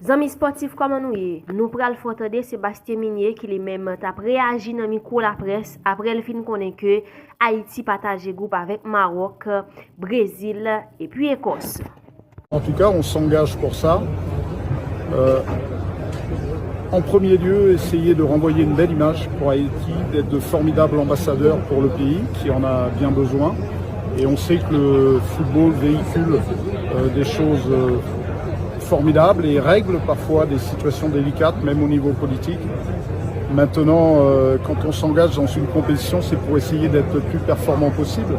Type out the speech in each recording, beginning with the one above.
Zami sportif comment nous y? Nous pral fotade Sébastien Minier qui lui-même t'a réagi dans micro la presse après le fin connaît que Haïti partage groupe avec Maroc, Brésil et puis Écosse. En tout cas, on s'engage pour ça. En premier lieu, essayer de renvoyer une belle image pour Haïti, d'être de formidables ambassadeurs pour le pays qui en a bien besoin. Et on sait que le football véhicule des choses formidables et règle parfois des situations délicates, même au niveau politique. Maintenant, quand on s'engage dans une compétition, c'est pour essayer d'être le plus performant possible.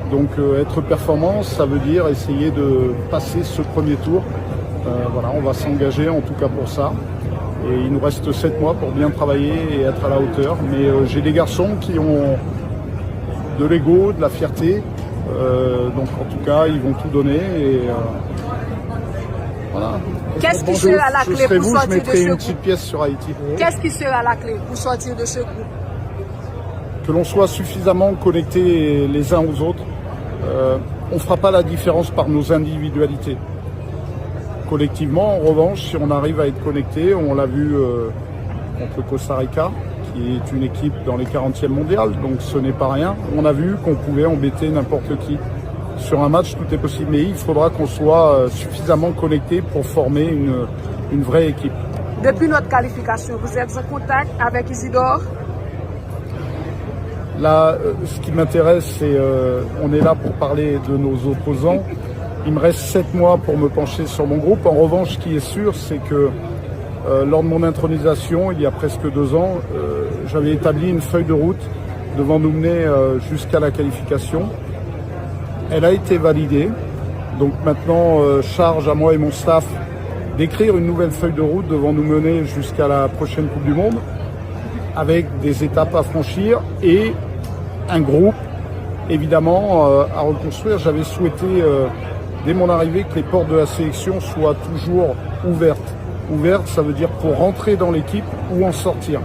Donc être performant, ça veut dire essayer de passer ce premier tour. Voilà, on va s'engager en tout cas pour ça. Et il nous reste 7 mois pour bien travailler et être à la hauteur. Mais j'ai des garçons qui ont de l'ego, de la fierté. Donc en tout cas, ils vont tout donner. Et, voilà. Qu'est-ce qui sera la clé pour sortir de ce groupe? Je mettrai une petite pièce sur Haïti. Qu'est-ce qui sera la clé pour sortir de ce groupe? Que l'on soit suffisamment connectés les uns aux autres. On ne fera pas la différence par nos individualités. Collectivement, en revanche, si on arrive à être connectés, on l'a vu contre Costa Rica, qui est une équipe dans les 40e mondiales, donc ce n'est pas rien. On a vu qu'on pouvait embêter n'importe qui. Sur un match, tout est possible, mais il faudra qu'on soit suffisamment connectés pour former une vraie équipe. Depuis notre qualification, vous êtes en contact avec Isidore? Là, ce qui m'intéresse, c'est on est là pour parler de nos opposants. Il me reste 7 mois pour me pencher sur mon groupe. En revanche, ce qui est sûr, c'est que lors de mon intronisation, il y a presque 2 ans, j'avais établi une feuille de route devant nous mener jusqu'à la qualification. Elle a été validée. Donc maintenant, charge à moi et mon staff d'écrire une nouvelle feuille de route devant nous mener jusqu'à la prochaine Coupe du Monde, avec des étapes à franchir et un groupe, évidemment, à reconstruire. J'avais souhaité, dès mon arrivée, que les portes de la sélection soient toujours ouvertes. Ouvertes, ça veut dire pour rentrer dans l'équipe ou en sortir.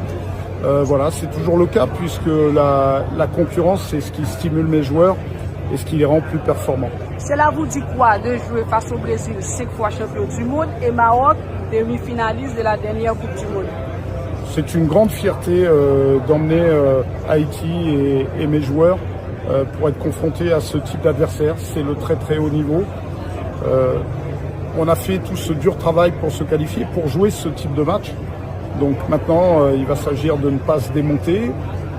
Voilà, c'est toujours le cas, puisque la concurrence, c'est ce qui stimule mes joueurs et ce qui les rend plus performants. Cela vous dit quoi de jouer face au Brésil, 5 fois champion du monde, et Maroc, demi-finaliste de la dernière Coupe du Monde? C'est une grande fierté d'emmener Haïti et mes joueurs pour être confrontés à ce type d'adversaire. C'est le très très haut niveau. On a fait tout ce dur travail pour se qualifier, pour jouer ce type de match. Donc maintenant, il va s'agir de ne pas se démonter,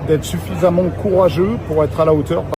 d'être suffisamment courageux pour être à la hauteur.